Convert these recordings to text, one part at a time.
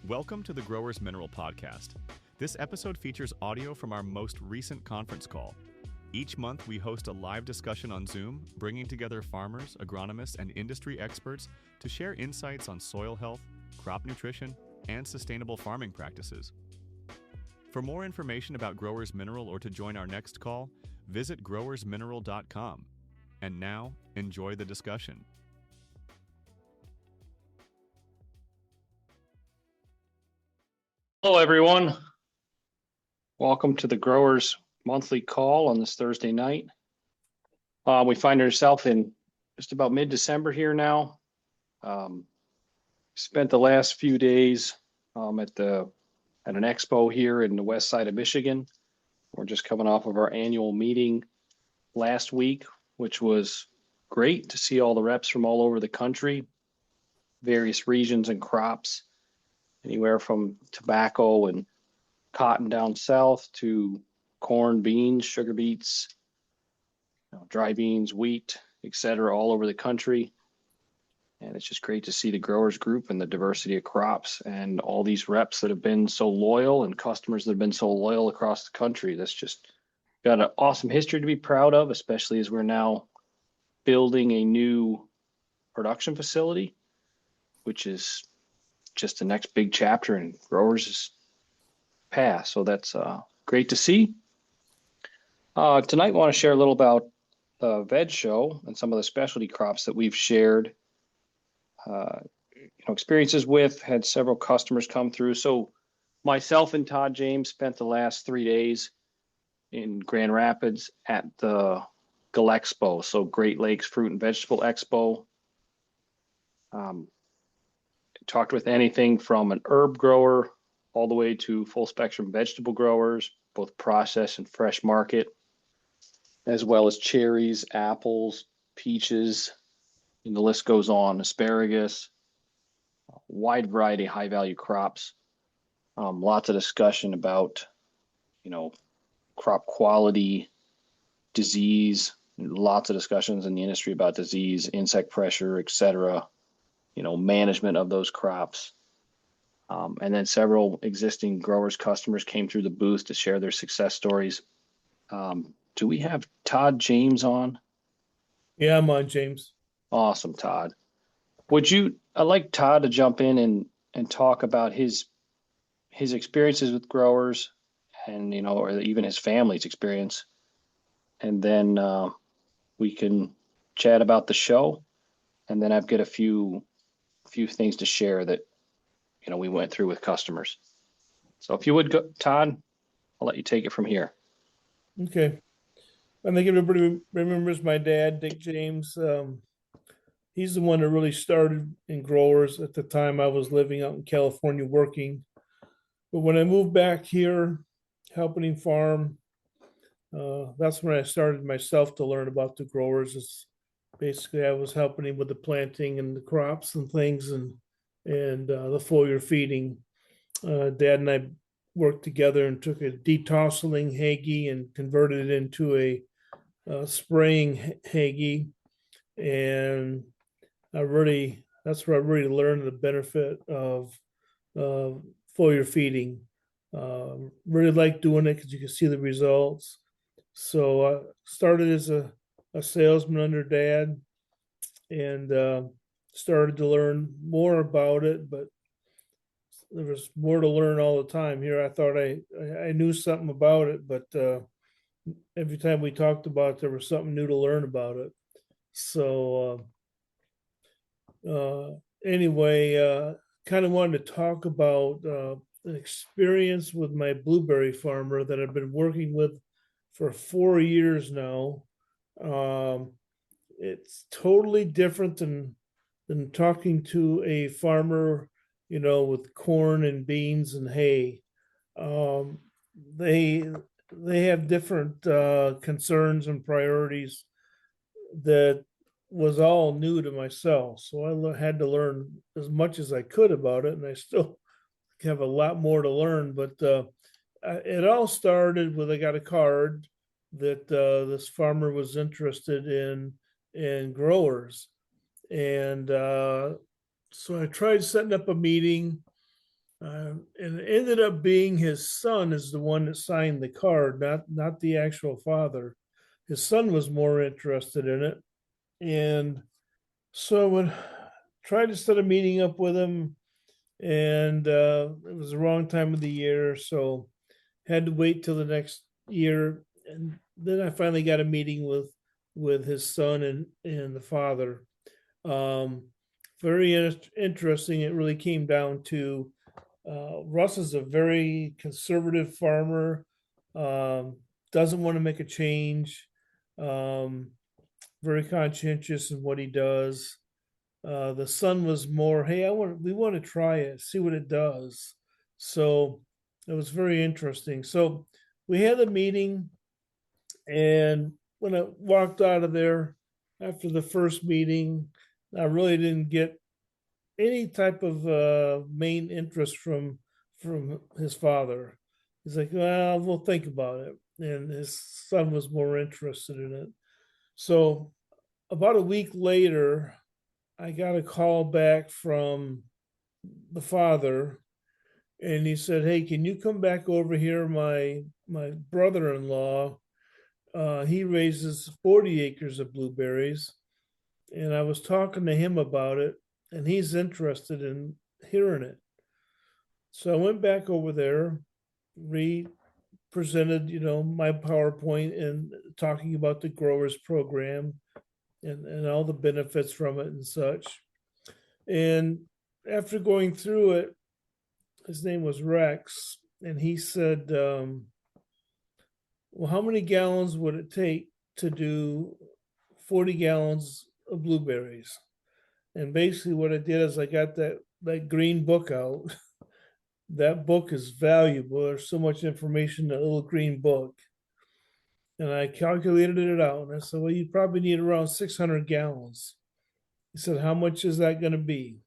Welcome to the Growers Mineral Podcast. This episode features audio from our most recent conference call. Each month, we host a live discussion on Zoom, bringing together farmers, agronomists, and industry experts to share insights on soil health, crop nutrition, and sustainable farming practices. For more information about Growers Mineral or to join our next call, visit growersmineral.com. And now, enjoy the discussion. Hello, everyone. Welcome to the Growers Monthly Call on this Thursday night. We find ourselves in just about mid-December here now. Spent the last few days at an expo here in the west side of Michigan. We're just coming off of our annual meeting last week, which was great to see all the reps from all over the country, various regions and crops. Anywhere from tobacco and cotton down south to corn, beans, sugar beets, dry beans, wheat, etc., all over the country. And it's just great to see the growers group and the diversity of crops and all these reps that have been so loyal and customers that have been so loyal across the country. That's just got an awesome history to be proud of, especially as we're now building a new production facility, which is just the next big chapter in growers' path. So that's great to see. Tonight, I want to share a little about the veg show and some of the specialty crops that we've shared experiences with, had several customers come through. So myself and Todd James spent the last 3 days in Grand Rapids at the Expo, so Great Lakes Fruit and Vegetable Expo. Talked with anything from an herb grower all the way to full spectrum vegetable growers, both processed and fresh market, as well as cherries, apples, peaches, and the list goes on, asparagus, wide variety of high value crops. Lots of discussion about, crop quality, disease, lots of discussions in the industry about disease, insect pressure, etc., management of those crops. And then several existing growers, customers came through the booth to share their success stories. Do we have Todd James on? Yeah, I'm on, James. Awesome, Todd. I'd like Todd to jump in and talk about his experiences with growers and, or even his family's experience. And then we can chat about the show. And then I've got a few things to share that we went through with customers. So if you would go, Todd, I'll let you take it from here. Okay. I think everybody remembers my dad, Dick James. He's the one that really started in growers. At the time I was living out in California working. But when I moved back here, helping him farm, that's when I started myself to learn about the growers. Basically, I was helping him with the planting and the crops and things and the foliar feeding. Dad and I worked together and took a detosseling Hagee and converted it into a spraying Hagee. And that's where I really learned the benefit of foliar feeding. Really liked doing it because you can see the results. So I started as a salesman under Dad and started to learn more about it, but there was more to learn all the time. Here I thought I knew something about it, but every time we talked about it, there was something new to learn about it. So anyway, kind of wanted to talk about an experience with my blueberry farmer that I've been working with for 4 years now. It's totally different than talking to a farmer, with corn and beans and hay. They have different concerns and priorities that was all new to myself. So I had to learn as much as I could about it, and I still have a lot more to learn. But it all started with I got a card that this farmer was interested in growers. And so I tried setting up a meeting And it ended up being his son is the one that signed the card, not the actual father. His son was more interested in it, and so I would try to set a meeting up with him, and it was the wrong time of the year, so had to wait till the next year, and then I finally got a meeting with his son and the father. Um, Very interesting. It really came down to Russ is a very conservative farmer, doesn't want to make a change, um, very conscientious in what he does. The son was more, hey, we want to try it, see what it does. So it was very interesting. So we had a meeting, and when I walked out of there after the first meeting, I really didn't get any type of main interest from his father. He's like, well, we'll think about it, and his son was more interested in it. So about a week later, I got a call back from the father, and he said, "Hey, can you come back over here? My brother-in-law, he raises 40 acres of blueberries, and I was talking to him about it, and he's interested in hearing it." So I went back over there, presented, my PowerPoint and talking about the growers program and all the benefits from it and such. And after going through it, his name was Rex, and he said, well, how many gallons would it take to do 40 gallons of blueberries? And basically what I did is I got that green book out. That book is valuable. There's so much information in that little green book. And I calculated it out. And I said, well, you probably need around 600 gallons. He said, how much is that going to be?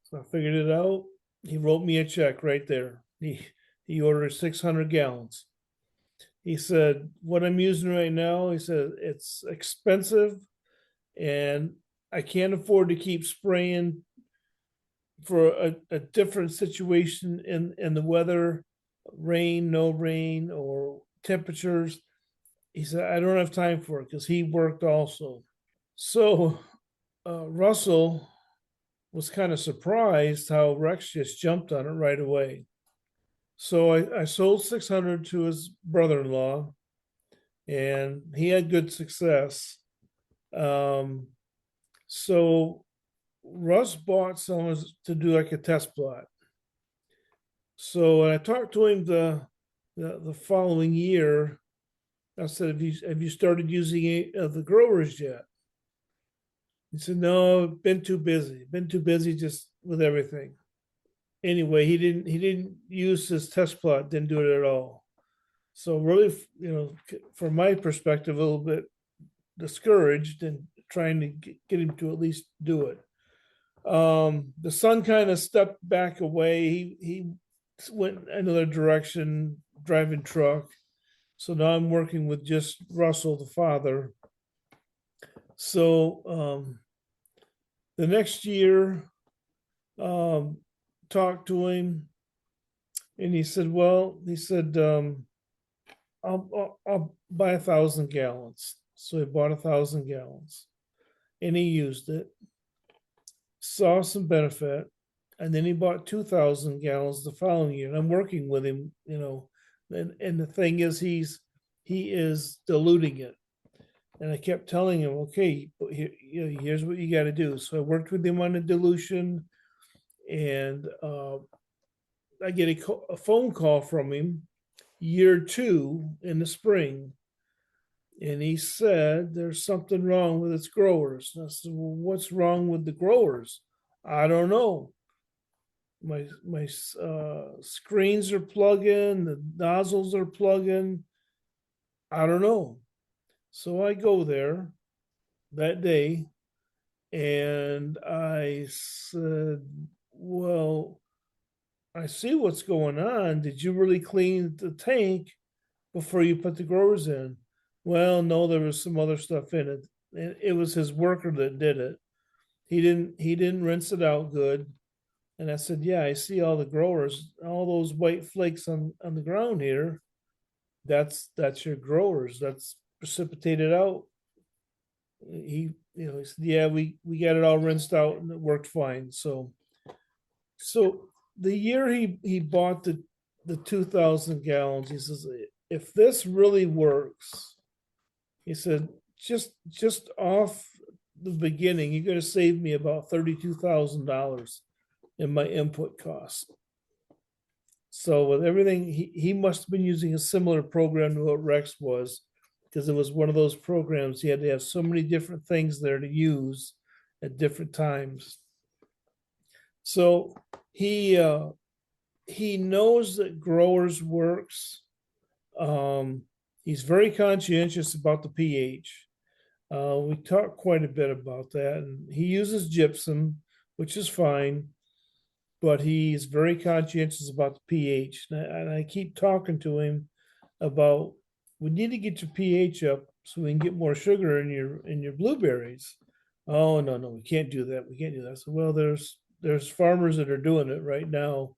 So I figured it out. He wrote me a check right there. He ordered 600 gallons. He said, what I'm using right now, he said, it's expensive and I can't afford to keep spraying for a different situation in the weather, rain, no rain, or temperatures. He said, I don't have time for it because he worked also. So Russell was kind of surprised how Rex just jumped on it right away. So I sold 600 to his brother-in-law, and he had good success. So Russ bought some to do like a test plot. So when I talked to him the following year, I said, have you started using the growers yet? He said, no, been too busy just with everything. Anyway, he didn't use his test plot, didn't do it at all. So really, from my perspective, a little bit discouraged and trying to get him to at least do it. The son kind of stepped back away. He went another direction, driving truck. So now I'm working with just Russell, the father. So the next year, talked to him, and he said, I'll buy 1,000 gallons. So he bought 1,000 gallons, and he used it, saw some benefit, and then he bought 2,000 gallons the following year. And I'm working with him, and the thing is, he is diluting it. And I kept telling him, okay, here's what you got to do. So I worked with him on the dilution, and I get a phone call from him year 2 in the spring. And he said, there's something wrong with its growers. And I said, well, what's wrong with the growers? I don't know. My screens are plugging, the nozzles are plugging. I don't know. So I go there that day, and I said, well, I see what's going on. Did you really clean the tank before you put the growers in? Well, no, there was some other stuff in it. It was his worker that did it. He didn't rinse it out good. And I said, yeah, I see all the growers, all those white flakes on the ground here. That's your growers. That's precipitated out. He said, yeah, we got it all rinsed out and it worked fine. So the year he bought the 2,000 gallons, he says, if this really works, he said, just off the beginning, you're going to save me about $32,000 in my input costs. So with everything, he must have been using a similar program to what Rex was, because it was one of those programs he had to have so many different things there to use at different times. So he knows that growers works. He's very conscientious about the pH. We talked quite a bit about that, and he uses gypsum, which is fine, but he's very conscientious about the pH. And I keep talking to him about, we need to get your pH up so we can get more sugar in your blueberries. Oh, no, we can't do that. We can't do that. So, well, there's farmers that are doing it right now,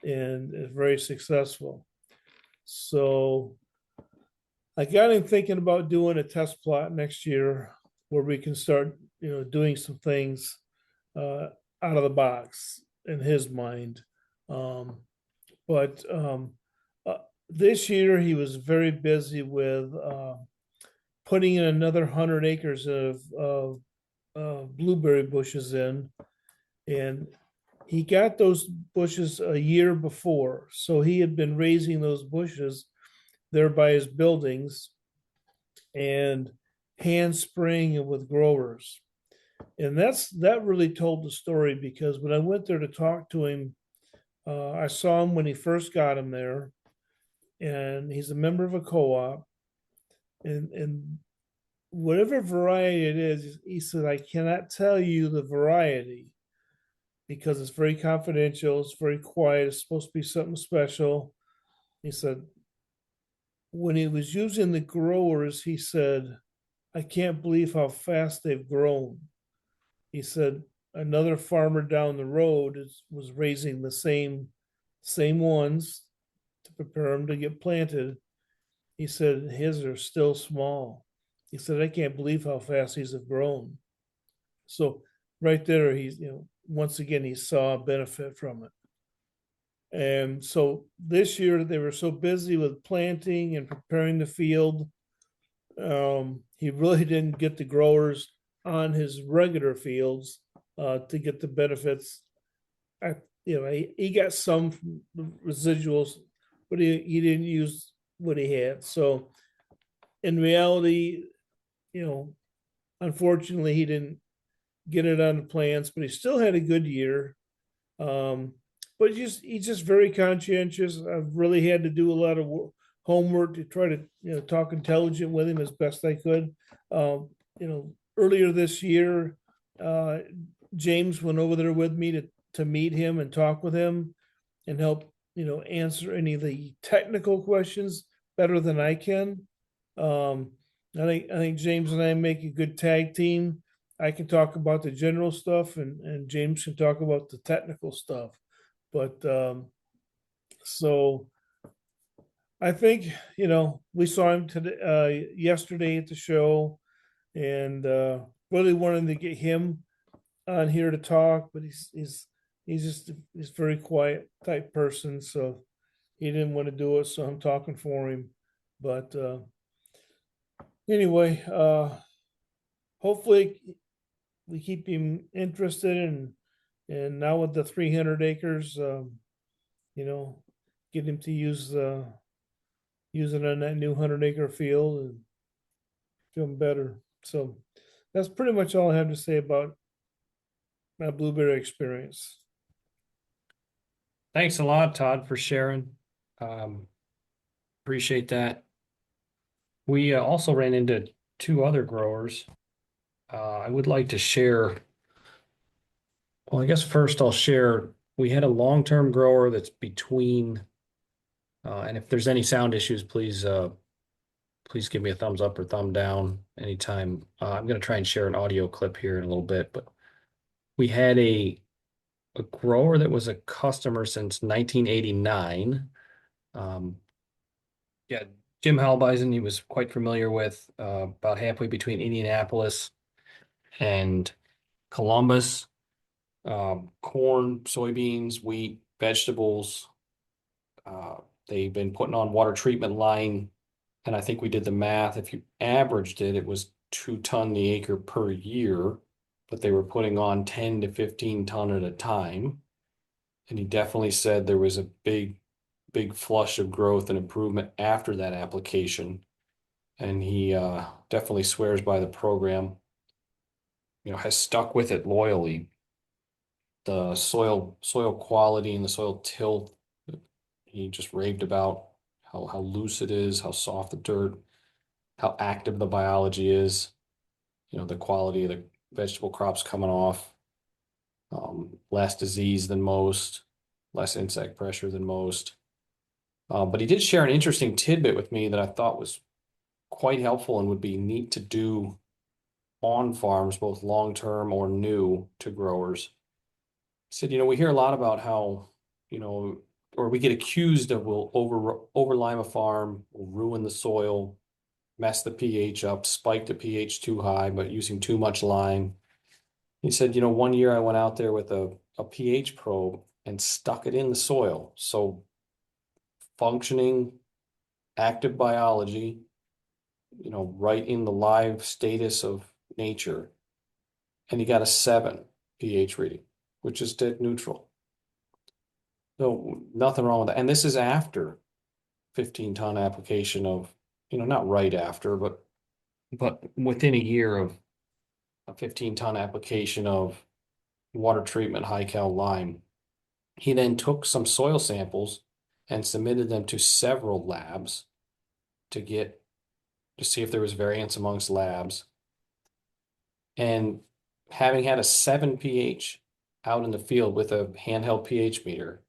and it's very successful. So I got him thinking about doing a test plot next year where we can start, doing some things out of the box in his mind. But this year he was very busy with putting in another 100 acres of blueberry bushes in, and he got those bushes a year before. So he had been raising those bushes there by his buildings and hand spraying it with growers. And that really told the story, because when I went there to talk to him, I saw him when he first got him there, and he's a member of a co-op, and whatever variety it is, he said, I cannot tell you the variety because it's very confidential, it's very quiet, it's supposed to be something special. He said, when he was using the growers, he said, I can't believe how fast they've grown. He said, another farmer down the road was raising the same ones to prepare them to get planted. He said, his are still small. He said, I can't believe how fast these have grown. So right there, he's, once again, he saw a benefit from it. And so this year they were so busy with planting and preparing the field, he really didn't get the growers on his regular fields to get the benefits. He got some residuals, but he didn't use what he had. So in reality, unfortunately, he didn't get it on the plants, but he still had a good year. But he's just very conscientious. I've really had to do a lot of homework to try to talk intelligent with him as best I could. Earlier this year, James went over there with me to meet him and talk with him and help answer any of the technical questions better than I can. I think James and I make a good tag team. I can talk about the general stuff, and James can talk about the technical stuff. But so I think we saw him yesterday at the show, and really wanted to get him on here to talk, but he's very quiet type person, so he didn't want to do it. So I'm talking for him. But anyway, hopefully we keep him interested, and now with the 300 acres, get him to use it on that new 100-acre field and feel better. So that's pretty much all I have to say about my blueberry experience. Thanks a lot, Todd, for sharing. Appreciate that. We also ran into two other growers. I would like to share. Well, I guess first I'll share. We had a long-term grower that's between, and if there's any sound issues, please give me a thumbs up or thumb down anytime. I'm going to try and share an audio clip here in a little bit, but we had a a grower that was a customer since 1989. Yeah, Jim Halbeisen, he was quite familiar with, about halfway between Indianapolis and Columbus. Corn, soybeans, wheat, vegetables. They've been putting on water treatment line, and I think we did the math. If you averaged it, it was 2 ton the acre per year, but they were putting on 10 to 15 ton at a time. And he definitely said there was a big flush of growth and improvement after that application. And he definitely swears by the program, has stuck with it loyally. The soil quality and the soil tilth, he just raved about how loose it is, how soft the dirt, how active the biology is, the quality of the vegetable crops coming off, less disease than most, less insect pressure than most. But he did share an interesting tidbit with me that I thought was quite helpful and would be neat to do on farms, both long-term or new to growers. He said, we hear a lot about how, or we get accused of we'll over lime a farm, we'll ruin the soil, mess the pH up, spike the pH too high, but using too much lime. He said, one year I went out there with a pH probe and stuck it in the soil. So functioning, active biology, right in the live status of nature. And he got a 7 pH reading, which is dead neutral. So nothing wrong with that. And this is after 15-ton application of, not right after, but within a year of a 15-ton application of water treatment, high cal lime. He then took some soil samples and submitted them to several labs to see if there was variance amongst labs. And having had a 7 pH out in the field with a handheld pH meter,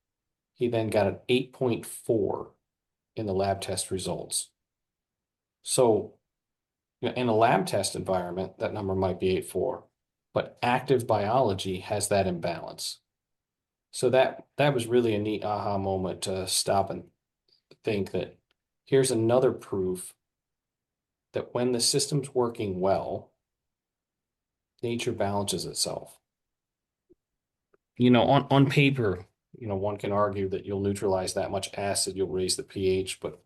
he then got an 8.4 in the lab test results. So in a lab test environment, that number might be 8.4, but active biology has that imbalance. So that was really a neat aha moment to stop and think that here's another proof that when the system's working well, nature balances itself. On paper, one can argue that you'll neutralize that much acid, you'll raise the pH, but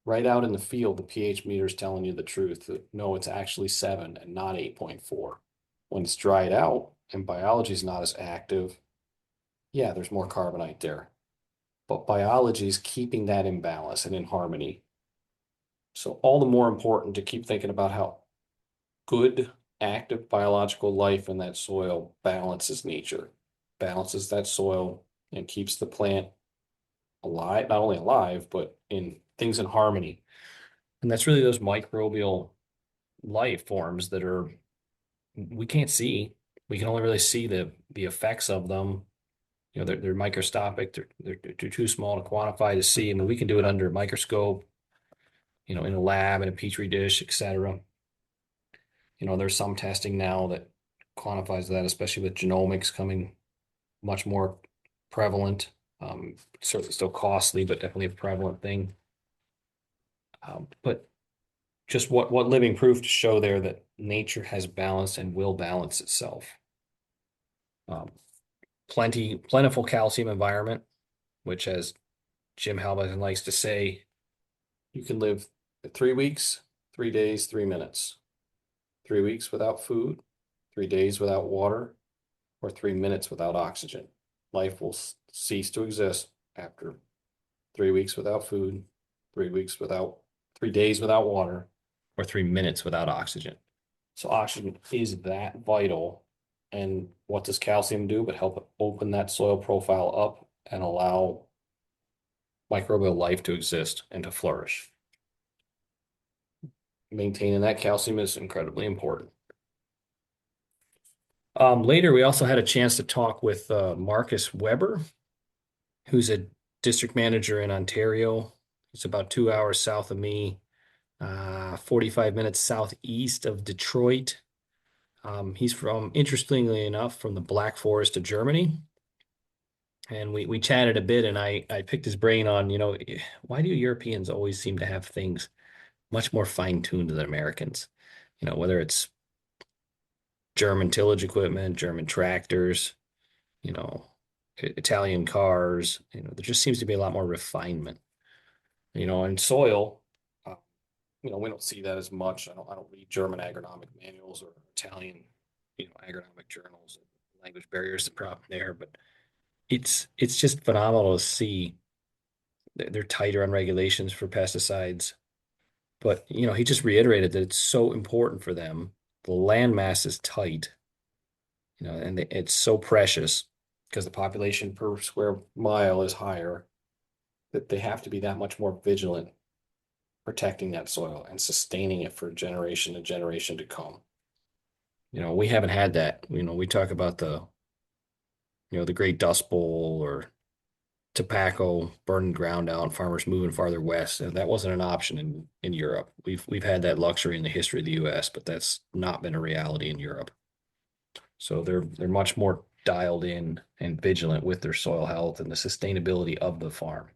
right out in the field, the pH meter is telling you the truth that no, it's actually 7 and not 8.4. When it's dried out and biology is not as active, yeah, there's more carbonite there. But biology is keeping that in balance and in harmony. So all the more important to keep thinking about how good active biological life in that soil balances nature, balances that soil, and keeps the plant alive, not only alive, but in things in harmony. And that's really those microbial life forms that we can't see. We can only really see the effects of them. They're microscopic. They're too small to quantify to see. I mean, we can do it under a microscope, in a lab, in a petri dish, etc. There's some testing now that quantifies that, especially with genomics coming much more prevalent. Certainly still costly, but definitely a prevalent thing. But just what living proof to show there that nature has balance and will balance itself. Plentiful calcium environment, which, as Jim Halbeisen likes to say, you can live 3 weeks, 3 days, 3 minutes, 3 weeks without food, 3 days without water, or 3 minutes without oxygen. Life will cease to exist after 3 weeks without food, 3 days without water, or 3 minutes without oxygen. So oxygen is that vital. And what does calcium do but help open that soil profile up and allow microbial life to exist and to flourish? Maintaining that calcium is incredibly important. Later, we also had a chance to talk with Markus Weber, who's a district manager in Ontario. He's about 2 hours south of me, 45 minutes southeast of Detroit. He's from, interestingly enough, from the Black Forest of Germany. And we chatted a bit, and I picked his brain on, why do Europeans always seem to have things much more fine-tuned than Americans? Whether it's German tillage equipment, German tractors, Italian cars, there just seems to be a lot more refinement. In soil, we don't see that as much. I don't read German agronomic manuals or Italian, agronomic journals. Language barrier is the problem there, but it's just phenomenal to see. They're tighter on regulations for pesticides, but he just reiterated that it's so important for them. The land mass is tight, and it's so precious because the population per square mile is higher, that they have to be that much more vigilant protecting that soil and sustaining it for generation to generation to come. We haven't had that. We talk about the Great Dust Bowl or tobacco burning ground out, farmers moving farther west. And that wasn't an option in Europe. We've had that luxury in the history of the US, but that's not been a reality in Europe. So they're much more dialed in and vigilant with their soil health and the sustainability of the farm.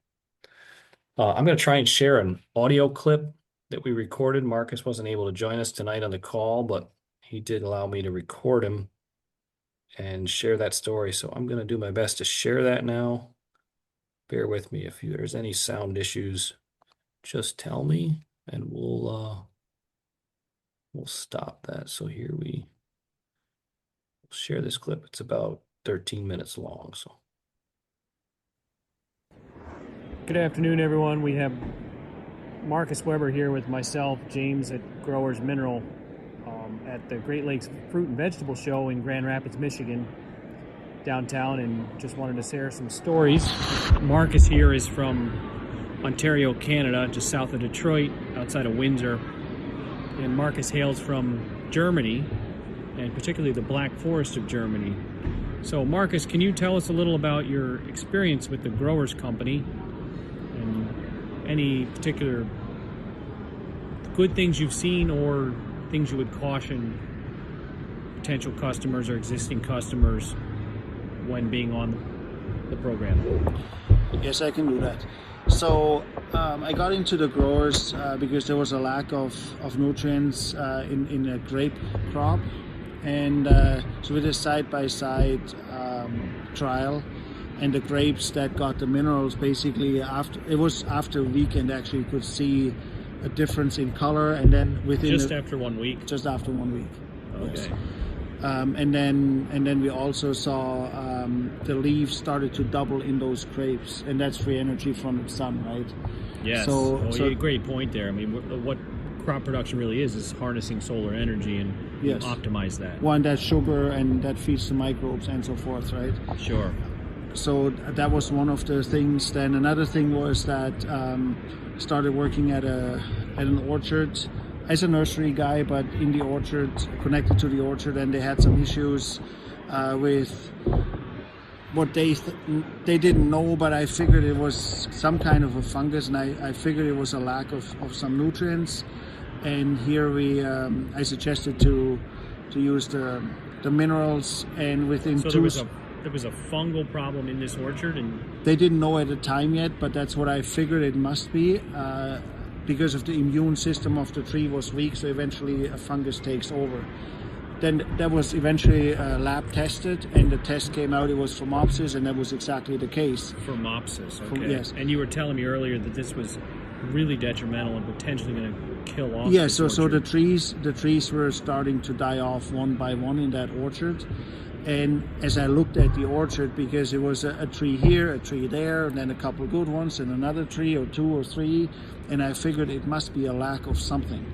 I'm going to try and share an audio clip that we recorded. Markus wasn't able to join us tonight on the call, but he did allow me to record him and share that story. So I'm going to do my best to share that now. Bear with me. If there's any sound issues, just tell me and we'll stop that. So here we'll share this clip. It's about 13 minutes long. So. Good afternoon, everyone. We have Markus Weber here with myself, James at Growers Mineral at the Great Lakes Fruit and Vegetable Show in Grand Rapids, Michigan, downtown, and just wanted to share some stories. Markus here is from Ontario, Canada, just south of Detroit, outside of Windsor. And Markus hails from Germany, and particularly the Black Forest of Germany. So Markus, can you tell us a little about your experience with the Growers Company and any particular good things you've seen or things you would caution potential customers or existing customers when being on the program? Yes, I can do that. So I got into the growers because there was a lack of nutrients in a grape crop, and so we did a side-by-side trial, and the grapes that got the minerals, basically after a weekend, actually you could see a difference in color, and then after 1 week. Just after 1 week. Okay. Yes. And then we also saw the leaves started to double in those grapes, and that's free energy from the sun, right? Yes. So great point there. I mean, what crop production really is harnessing solar energy and yes, optimize that. One, that's sugar, and that feeds the microbes and so forth, right? Sure. So that was one of the things. Then another thing was that started working at an orchard as a nursery guy, but in the orchard, connected to the orchard, and they had some issues with what they didn't know, but I figured it was some kind of a fungus, and I figured it was a lack of some nutrients. And here I suggested to use the minerals, and within there was a fungal problem in this orchard, and they didn't know at the time yet, but that's what I figured it must be. Because of the immune system of the tree was weak, so eventually a fungus takes over. Then that was eventually lab tested, and the test came out it was Phomopsis, and that was exactly the case. Phomopsis, okay. Yes. And you were telling me earlier that this was really detrimental and potentially going to kill off. Yeah, so the trees were starting to die off one by one in that orchard. And as I looked at the orchard, because it was a tree here, a tree there, and then a couple of good ones, and another tree or two or three, and I figured it must be a lack of something.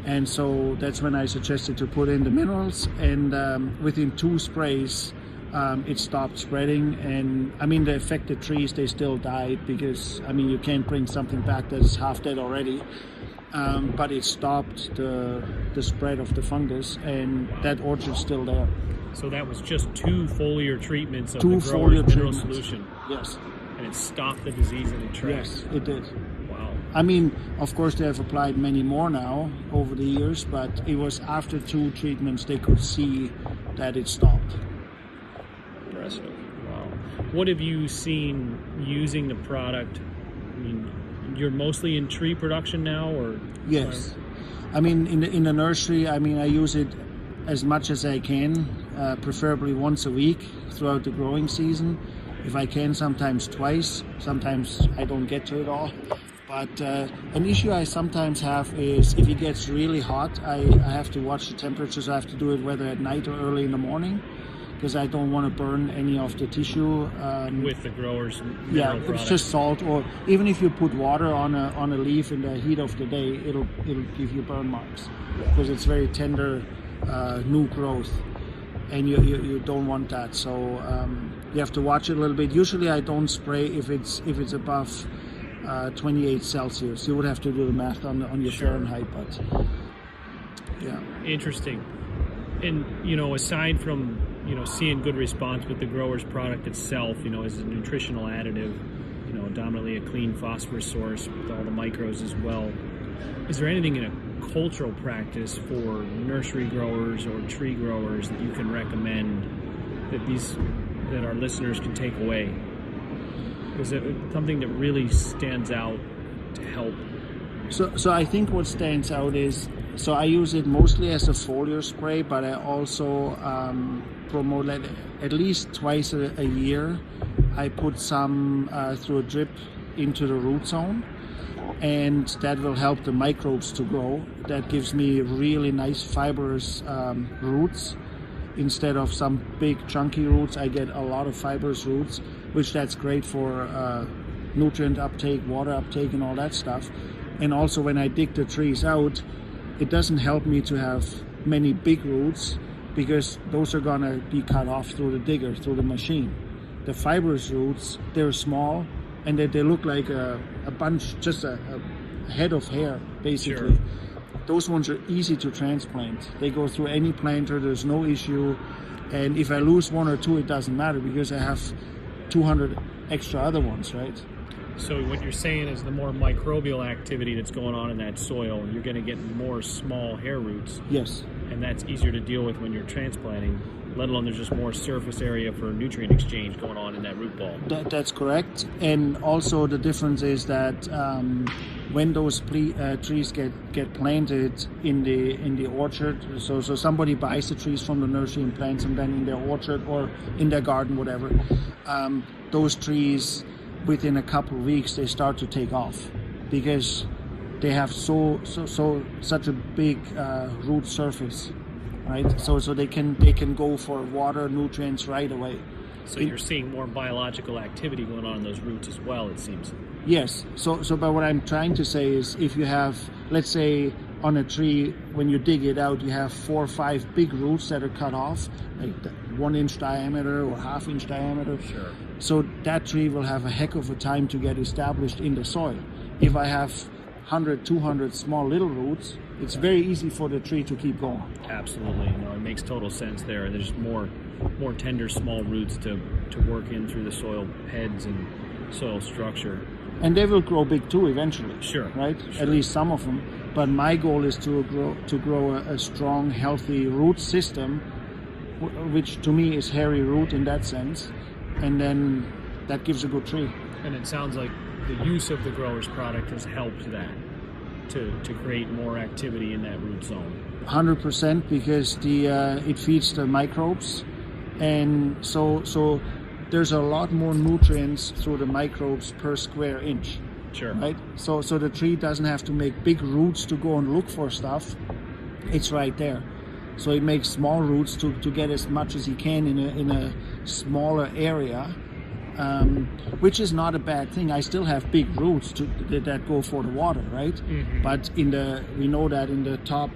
And so that's when I suggested to put in the minerals, and within 2 sprays, it stopped spreading. And I mean, the affected trees, they still died, because I mean, you can't bring something back that's half dead already. But it stopped the spread of the fungus, and that orchard's still there. So that was just 2 foliar treatments of the Growers Mineral Solution. Yes. And it stopped the disease in the tracks. Yes, it did. Wow. I mean, of course, they have applied many more now over the years, but it was after 2 treatments they could see that it stopped. Impressive. Wow. What have you seen using the product? I mean, you're mostly in tree production now, or? Yes. I mean, in the nursery, I mean, I use it as much as I can, preferably once a week throughout the growing season. If I can, sometimes twice. Sometimes I don't get to it all. But an issue I sometimes have is if it gets really hot, I have to watch the temperatures. I have to do it whether at night or early in the morning, because I don't want to burn any of the tissue. With the growers' yeah, product. it's just salt, or even if you put water on a leaf in the heat of the day, it'll give you burn marks because it's very tender new growth, and you don't want that. So you have to watch it a little bit. Usually I don't spray if it's above 28 Celsius. You would have to do the math on your Fahrenheit, but yeah. Interesting. And aside from seeing good response with the grower's product itself, as a nutritional additive, dominantly a clean phosphorus source with all the micros as well, is there anything in a cultural practice for nursery growers or tree growers that you can recommend that our listeners can take away? Is it something that really stands out to help? So I think what stands out is, so I use it mostly as a foliar spray, but I also promote it at least twice a year. I put some through a drip into the root zone, and that will help the microbes to grow. That gives me really nice fibrous roots. Instead of some big chunky roots, I get a lot of fibrous roots, which that's great for nutrient uptake, water uptake, and all that stuff. And also when I dig the trees out, it doesn't help me to have many big roots, because those are gonna be cut off through the digger, through the machine. The fibrous roots, they're small, and they look like a bunch, just a head of hair, basically. Sure. Those ones are easy to transplant. They go through any planter, there's no issue. And if I lose 1 or 2, it doesn't matter, because I have 200 extra other ones, right? So what you're saying is the more microbial activity that's going on in that soil, you're going to get more small hair roots. Yes. And that's easier to deal with when you're transplanting, let alone there's just more surface area for nutrient exchange going on in that root ball. That's correct. And also the difference is that when those trees get planted in the orchard, so somebody buys the trees from the nursery and plants them then in their orchard or in their garden, whatever, those trees, within a couple of weeks, they start to take off, because they have such a big root surface, right? So they can go for water, nutrients right away. So you're seeing more biological activity going on in those roots as well, it seems. Yes. So but what I'm trying to say is, if you have, let's say, on a tree, when you dig it out, you have 4 or 5 big roots that are cut off, like 1 inch diameter or ½ inch diameter. Sure. So that tree will have a heck of a time to get established in the soil. If I have 100, 200 small little roots, it's very easy for the tree to keep going. Absolutely. No, it makes total sense there. There's more tender, small roots to work in through the soil heads and soil structure. And they will grow big too eventually. Sure. Right? Sure. At least some of them. But my goal is to grow a strong, healthy root system, which to me is hairy root in that sense. And then that gives a good tree. And it sounds like the use of the grower's product has helped that to create more activity in that root zone. 100%, because it feeds the microbes, and so there's a lot more nutrients through the microbes per square inch. Sure. Right. So the tree doesn't have to make big roots to go and look for stuff. It's right there. So it makes small roots to get as much as he can in a smaller area, which is not a bad thing. I still have big roots that go for the water, right? Mm-hmm. But we know that in the top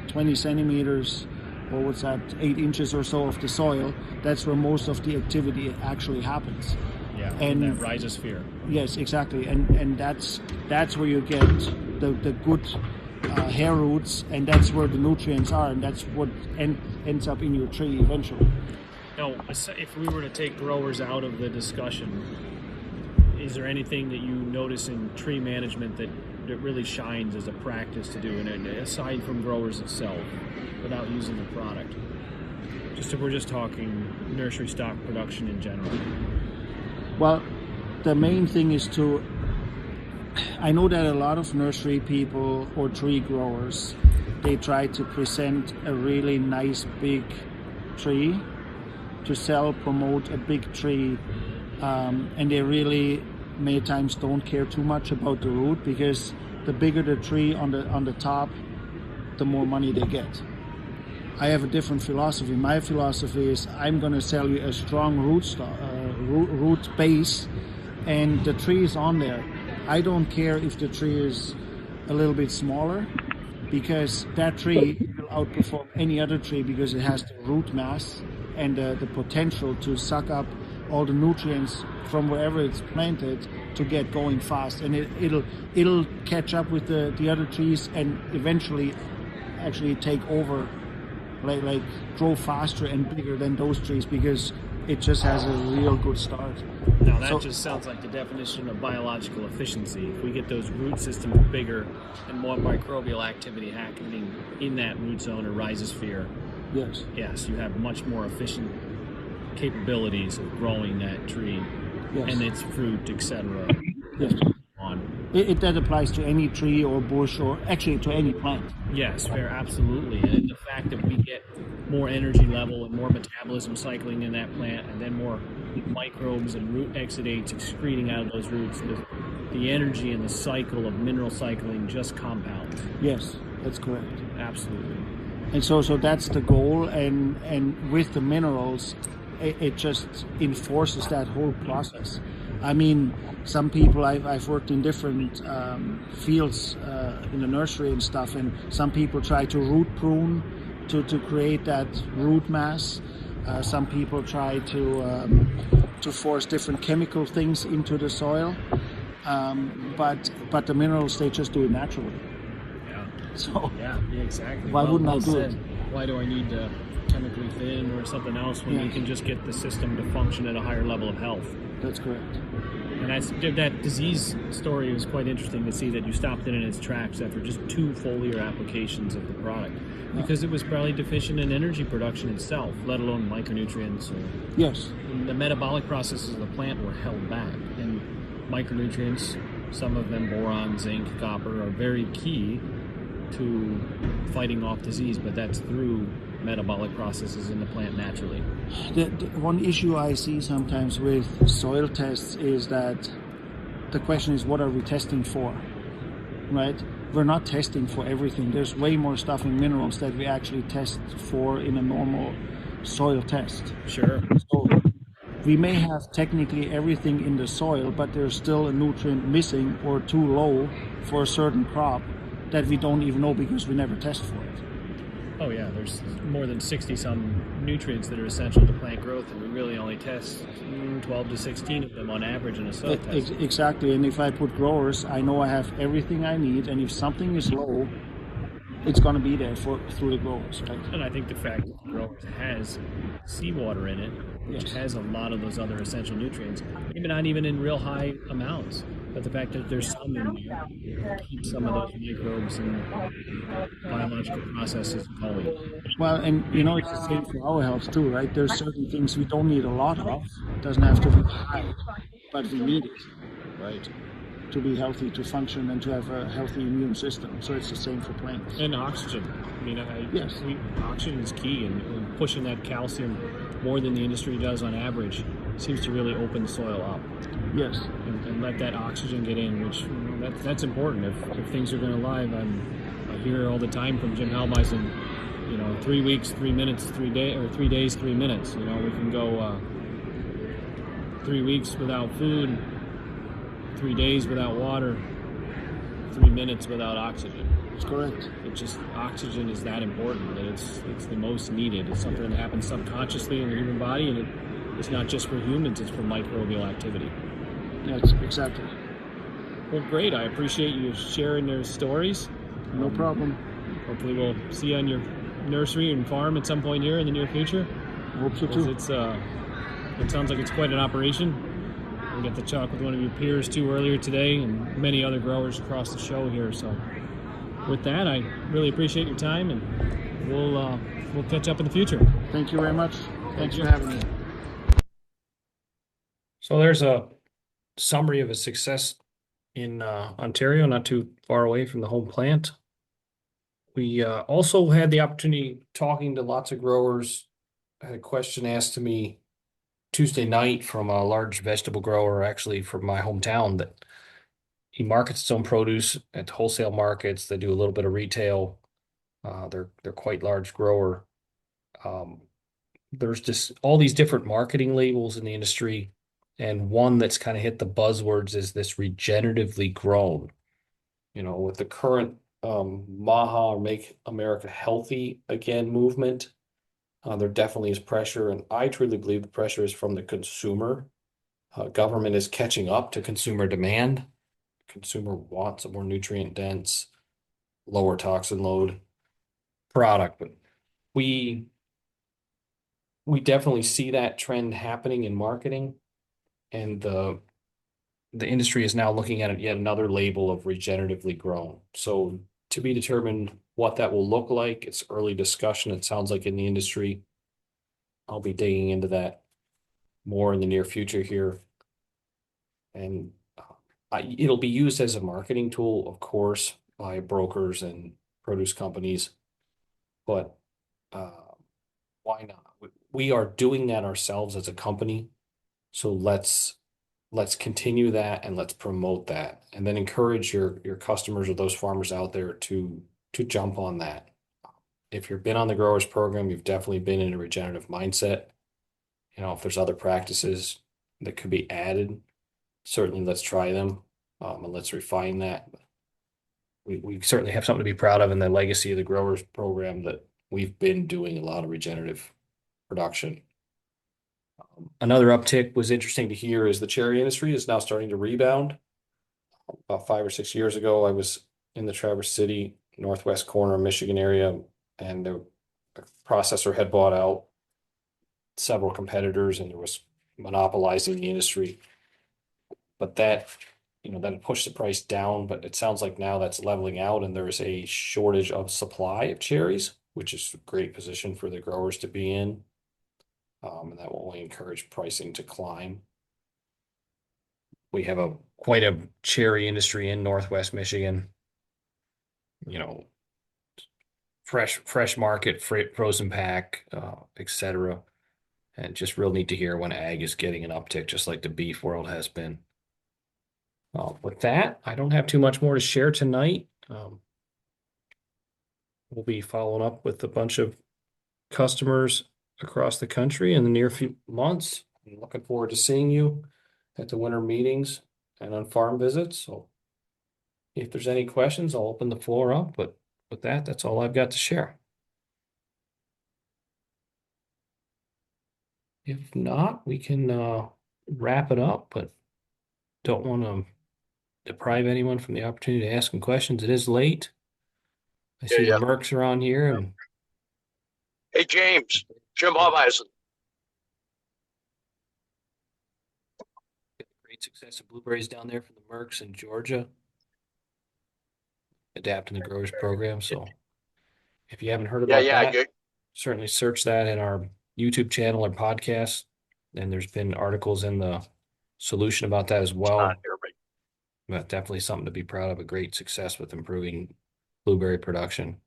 20 centimeters, or what's that, 8 inches or so of the soil, that's where most of the activity actually happens. Yeah, and that rhizosphere. Yes, exactly, and that's where you get the good hair roots, and that's where the nutrients are, and that's what ends up in your tree eventually. Now, if we were to take growers out of the discussion, is there anything that you notice in tree management that that really shines as a practice to do, and aside from growers itself, without using the product. Just if we're just talking nursery stock production in general. Well, the main thing is I know that a lot of nursery people or tree growers, they try to present a really nice big tree to sell, promote a big tree, and they really many times don't care too much about the root, because the bigger the tree on the top, the more money they get. I have a different philosophy. My philosophy is I'm going to sell you a strong root base, and the tree is on there. I don't care if the tree is a little bit smaller, because that tree will outperform any other tree because it has the root mass and the potential to suck up all the nutrients from wherever it's planted to get going fast, and it'll catch up with the other trees and eventually actually take over, like grow faster and bigger than those trees, because it just has a real good start. Now that just sounds like the definition of biological efficiency. If we get those root systems bigger and more microbial activity happening in that root zone or rhizosphere, yes, you have much more efficient capabilities of growing that tree and its fruit, etc. Yes. That applies to any tree or bush, or actually to any plant. Yes, fair, absolutely. And the fact that we get more energy level and more metabolism cycling in that plant, and then more microbes and root exudates excreting out of those roots, the energy and the cycle of mineral cycling just compounds. Yes, that's correct. Absolutely. And so that's the goal, and with the minerals, it just enforces that whole process. I mean, some people, I've worked in different fields in the nursery and stuff, and some people try to root prune to create that root mass. Some people try to force different chemical things into the soil, but the minerals, they just do it naturally. Yeah. So yeah, exactly. Why wouldn't I do it? Why do I need to chemically thin or something else when you can just get the system to function at a higher level of health? That's correct. And that disease story was quite interesting to see that you stopped it in its tracks after just 2 foliar applications of the product, because it was probably deficient in energy production itself, let alone micronutrients. Yes. The metabolic processes of the plant were held back, and micronutrients, some of them boron, zinc, copper, are very key to fighting off disease, but that's through metabolic processes in the plant naturally. The one issue I see sometimes with soil tests is that the question is, what are we testing for, right? We're not testing for everything. There's way more stuff in minerals that we actually test for in a normal soil test. Sure. So we may have technically everything in the soil, but there's still a nutrient missing or too low for a certain crop that we don't even know because we never test for it. Oh yeah, there's more than 60-some nutrients that are essential to plant growth, and we really only test 12 to 16 of them on average in a soil test. Exactly, and if I put growers, I know I have everything I need, and if something is low, it's going to be there through the growers, right? And I think the fact that the growers has seawater in it, which has a lot of those other essential nutrients, maybe not even in real high amounts, but the fact that there's some in there keeps some of those microbes and biological processes going. Well, and it's the same for our health too, right? There's certain things we don't need a lot of. It doesn't have to be high, but we need it, right? To be healthy, to function, and to have a healthy immune system. So it's the same for plants. And oxygen. I mean, yes. Oxygen is key, and pushing that calcium more than the industry does on average seems to really open the soil up. Yes. And let that oxygen get in, which that's important. If things are going to live, I hear all the time from Jim Halbeisen, 3 weeks, 3 minutes, 3 days, or 3 days, 3 minutes. We can go 3 weeks without food, 3 days without water, 3 minutes without oxygen. That's correct. Oxygen is that important, that it's the most needed. It's something that happens subconsciously in the human body, and it's not just for humans, it's for microbial activity. That's exactly. Well, great. I appreciate you sharing their stories. No problem. Hopefully we'll see you on your nursery and farm at some point here in the near future. I hope so too. It sounds like it's quite an operation. We got to talk with one of your peers too earlier today, and many other growers across the show here. So with that, I really appreciate your time, and we'll catch up in the future. Thank you very much. Thanks for having me. So there's a summary of a success in Ontario, not too far away from the home plant. We also had the opportunity talking to lots of growers. I had a question asked to me Tuesday night from a large vegetable grower, actually from my hometown, that he markets his own produce at wholesale markets. They do a little bit of retail. They're quite large grower. There's just all these different marketing labels in the industry, and one that's kind of hit the buzzwords is this regeneratively grown. You know, with the current MAHA, or Make America Healthy Again movement, there definitely is pressure, and I truly believe the pressure is from the consumer. Government is catching up to consumer demand. Consumer wants a more nutrient dense, lower toxin load product, but we definitely see that trend happening in marketing, and the industry is now looking at it yet another label of regeneratively grown. So to be determined what that will look like. It's early discussion, it sounds like, in the industry. I'll be digging into that more in the near future here. And it'll be used as a marketing tool, of course, by brokers and produce companies. But why not? We are doing that ourselves as a company. So let's continue that, and let's promote that, and then encourage your customers or those farmers out there to jump on that. If you've been on the growers program, you've definitely been in a regenerative mindset. You know, if there's other practices that could be added, certainly let's try them, and let's refine that. We certainly have something to be proud of in the legacy of the growers program, that we've been doing a lot of regenerative production. Another uptick was interesting to hear is the cherry industry is now starting to rebound. About 5 or 6 years ago, I was in the Traverse City, northwest corner of Michigan area, and the processor had bought out several competitors, and there was monopolizing the industry. But that pushed the price down, but it sounds like now that's leveling out, and there's a shortage of supply of cherries, which is a great position for the growers to be in. And that will only encourage pricing to climb. We have quite a cherry industry in Northwest Michigan. You know, fresh market, frozen pack, etc. And just real neat to hear when ag is getting an uptick, just like the beef world has been. With that, I don't have too much more to share tonight. We'll be following up with a bunch of customers across the country in the near few months. I'm looking forward to seeing you at the winter meetings and on farm visits. So if there's any questions, I'll open the floor up, but with that, that's all I've got to share. If not, we can wrap it up, but don't want to deprive anyone from the opportunity to ask some questions. It is late. I see the Mercs are on here. And hey, James, Jim Hobeisen. Great success of blueberries down there from the Mercs in Georgia, adapting the growers program. So if you haven't heard about that, certainly search that in our YouTube channel or podcast. And there's been articles in the Solution about that as well. But definitely something to be proud of, a great success with improving blueberry production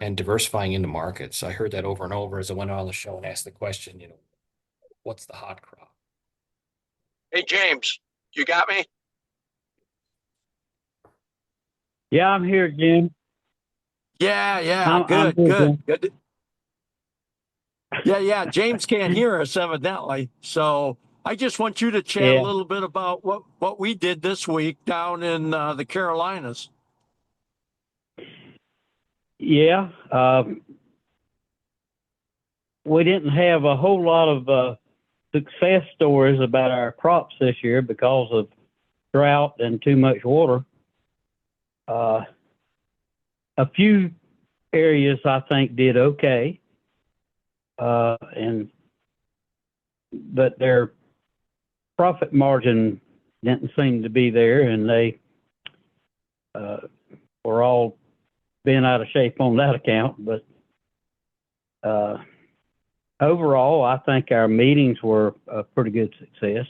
and diversifying into markets. I heard that over and over as I went on the show and asked the question, what's the hot crop? Hey, James, you got me? Yeah, I'm here, Jim. Yeah. I'm Good. Yeah. James can't hear us evidently. So I just want you to chat a little bit about what we did this week down in the Carolinas. Yeah. We didn't have a whole lot of success stories about our crops this year because of drought and too much water. A few areas I think did okay. But they're profit margin didn't seem to be there, and they were all bent out of shape on that account. But overall, I think our meetings were a pretty good success.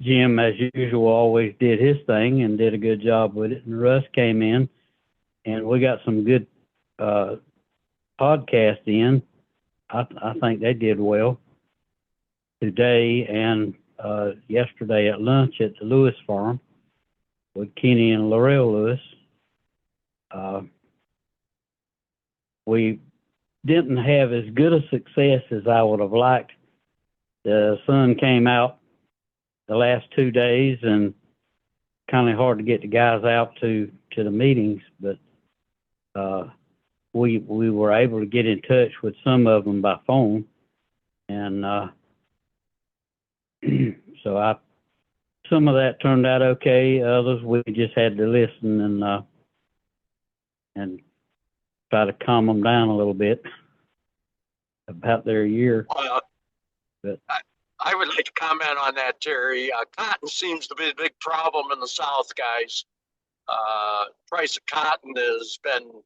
Jim, as usual, always did his thing and did a good job with it. And Russ came in, and we got some good podcast in. I think they did well today and yesterday at lunch at the Lewis farm with Kenny and Laurel Lewis. We didn't have as good a success as I would have liked. The sun came out the last 2 days, and kind of hard to get the guys out to the meetings, but we were able to get in touch with some of them by phone, and so some of that turned out okay. Others we just had to listen and try to calm them down a little bit about their year. But I would like to comment on that, Terry. Cotton seems to be a big problem in the South, guys. Price of cotton has been,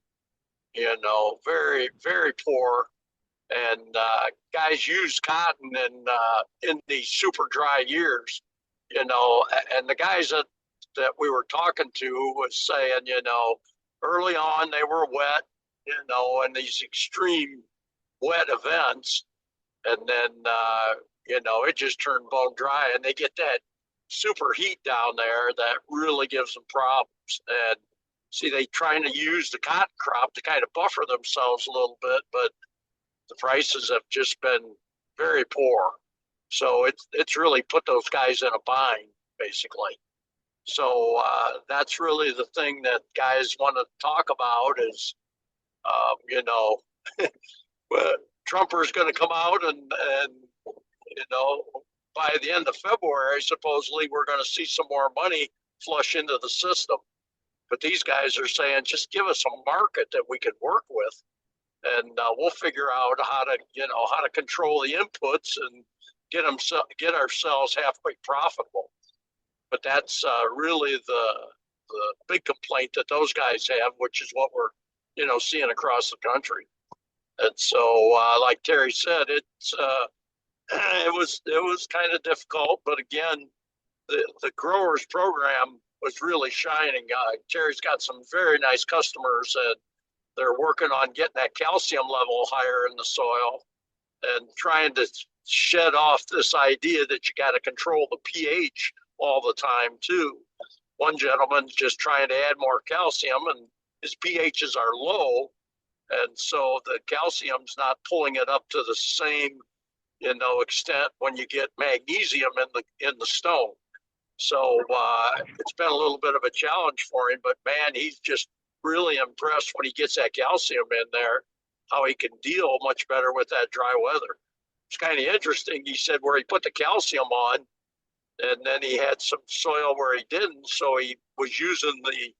very, very poor. And guys use cotton in these super dry years, and the guys that we were talking to was saying, early on they were wet, in these extreme wet events. And then, it just turned bone dry, and they get that super heat down there that really gives them problems. And see, they trying to use the cotton crop to kind of buffer themselves a little bit, but the prices have just been very poor. So it's really put those guys in a bind, basically. So that's really the thing that guys want to talk about is, Trumper's going to come out and by the end of February, supposedly we're going to see some more money flush into the system. But these guys are saying, just give us a market that we can work with, and we'll figure out how to control the inputs and get ourselves halfway profitable. But that's really the big complaint that those guys have, which is what we're seeing across the country. And so, like Terry said, it was kind of difficult, but again, the growers program was really shining. Terry's got some very nice customers, and they're working on getting that calcium level higher in the soil and trying to shed off this idea that you got to control the pH all the time too. One gentleman's just trying to add more calcium, and his pHs are low, and so the calcium's not pulling it up to the same extent when you get magnesium in the stone. So it's been a little bit of a challenge for him, but man, he's just really impressed when he gets that calcium in there, how he can deal much better with that dry weather. It's kind of interesting. He said where he put the calcium on, and then he had some soil where he didn't, so he was using the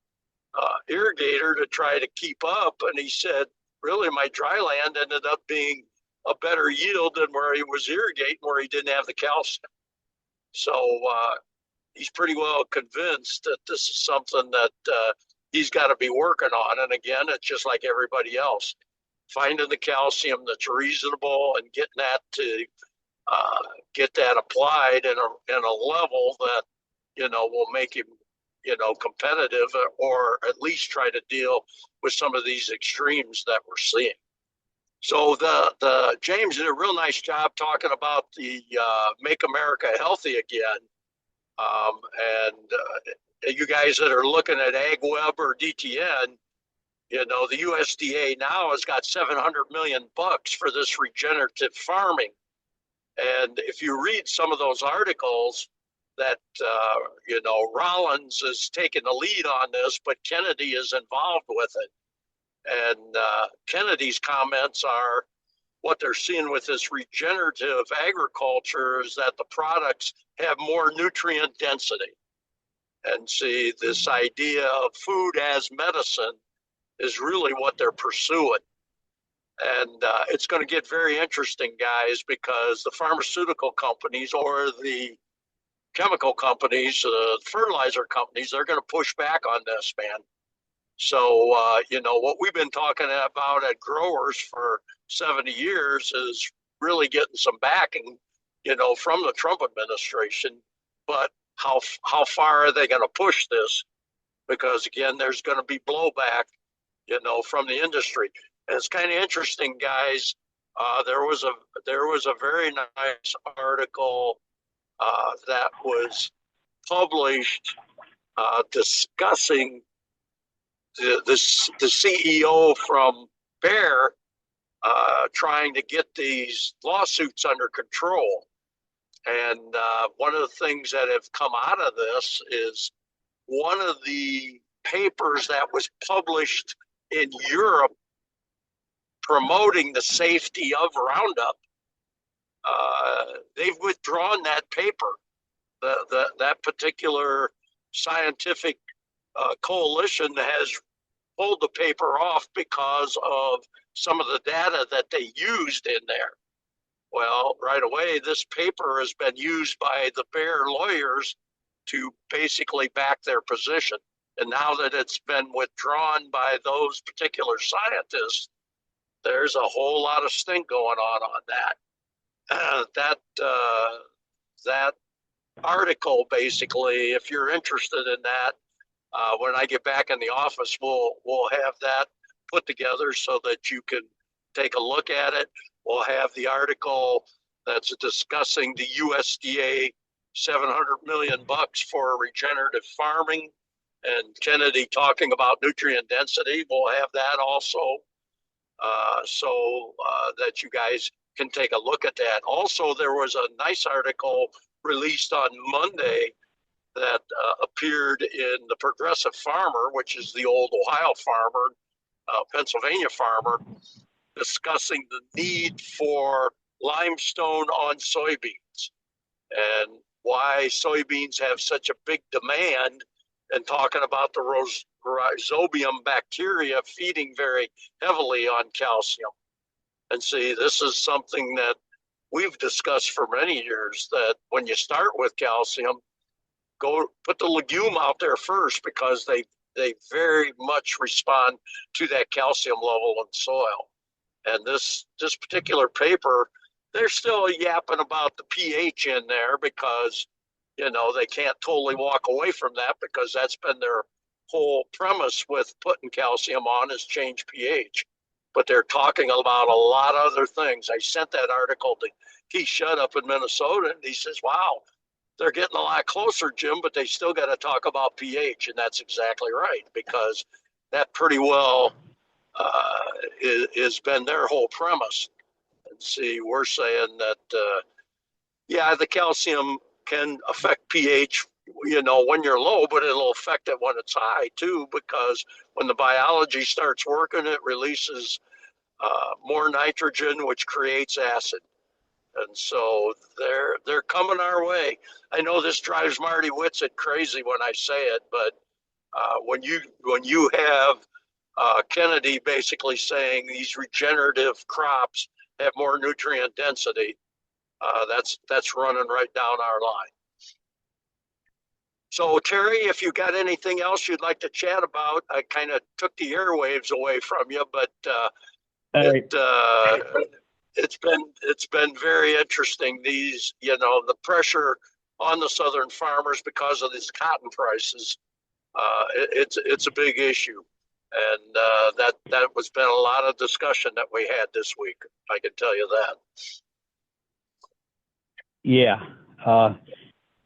irrigator to try to keep up. And he said, really, my dry land ended up being a better yield than where he was irrigating, where he didn't have the calcium. So he's pretty well convinced that this is something that he's got to be working on. And again, it's just like everybody else, finding the calcium that's reasonable and getting that to get that applied in a level that will make him competitive, or at least try to deal with some of these extremes that we're seeing. So the James did a real nice job talking about the Make America Healthy Again. And you guys that are looking at AgWeb or DTN, the USDA now has got $700 million for this regenerative farming. And if you read some of those articles that, Rollins is taking the lead on this, but Kennedy is involved with it. And Kennedy's comments are what they're seeing with this regenerative agriculture is that the products have more nutrient density. And see, this idea of food as medicine is really what they're pursuing. And it's going to get very interesting, guys, because the pharmaceutical companies or the chemical companies, fertilizer companies, they're going to push back on this, man. So, what we've been talking about at growers for 70 years is really getting some backing, from the Trump administration. But how far are they going to push this? Because, again, there's going to be blowback, from the industry. And it's kind of interesting, guys. There was a very nice article that was published discussing the CEO from Bayer trying to get these lawsuits under control. And one of the things that have come out of this is one of the papers that was published in Europe promoting the safety of Roundup. They've withdrawn that paper. That particular scientific coalition has pulled the paper off because of some of the data that they used in there. Well, right away, this paper has been used by the Bayer lawyers to basically back their position. And now that it's been withdrawn by those particular scientists, there's a whole lot of stink going on that. That article, basically, if you're interested in that, when I get back in the office, we'll have that put together so that you can take a look at it. We'll have the article that's discussing the USDA $700 million for regenerative farming, and Kennedy talking about nutrient density. We'll have that also, so that you guys can take a look at that. Also, there was a nice article released on Monday that appeared in the Progressive Farmer, which is the old Ohio farmer, Pennsylvania farmer, discussing the need for limestone on soybeans and why soybeans have such a big demand, and talking about the rhizobium bacteria feeding very heavily on calcium. And see, this is something that we've discussed for many years, that when you start with calcium, go put the legume out there first, because they very much respond to that calcium level in soil. And this particular paper, they're still yapping about the pH in there, because they can't totally walk away from that, because that's been their whole premise with putting calcium on, is change pH. But they're talking about a lot of other things. I sent that article to Keith Shutt up in Minnesota, and he says, wow, they're getting a lot closer, Jim, but they still got to talk about pH. And that's exactly right, because that pretty well has been their whole premise. And see, we're saying that, the calcium can affect pH, when you're low, but it'll affect it when it's high too, because when the biology starts working, it releases more nitrogen, which creates acid. And so they're coming our way. I know this drives Marty Whitsitt crazy when I say it, but when you have Kennedy basically saying these regenerative crops have more nutrient density, that's running right down our line. So Terry, if you got anything else you'd like to chat about, I kind of took the airwaves away from you, but it's been very interesting. These, the pressure on the southern farmers because of these cotton prices, it's a big issue, and that was been a lot of discussion that we had this week. I can tell you that. Yeah,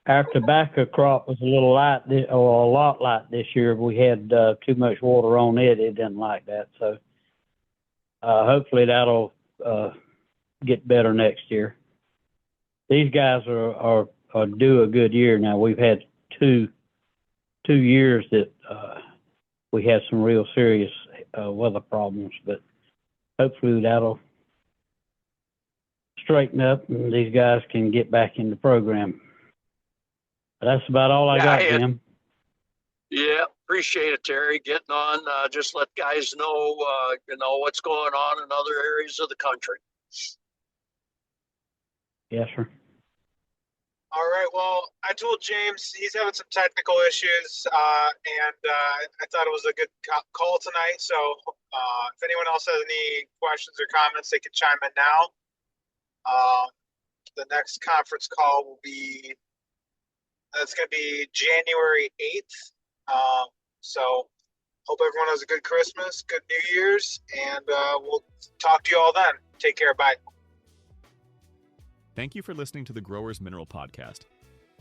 our tobacco crop was a little light, or a lot light this year. We had too much water on it. It didn't like that, so hopefully that'll get better next year. These guys are due a good year now. We've had two years that we had some real serious weather problems, but hopefully that'll straighten up and these guys can get back in the program. But that's about all I got, Jim. Yeah, Appreciate it, Terry, getting on. Just let guys know, what's going on in other areas of the country. Yes, sir. All right. Well, I told James he's having some technical issues, and I thought it was a good call tonight. So if anyone else has any questions or comments, they can chime in now. The next conference call will be, that's going to be January 8th. So hope everyone has a good Christmas, good New Year's, and we'll talk to you all then. Take care. Bye. Thank you for listening to the Growers Mineral Podcast.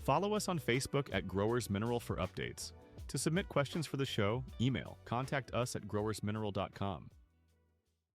Follow us on Facebook at Growers Mineral for updates. To submit questions for the show, email contact us at growersmineral.com.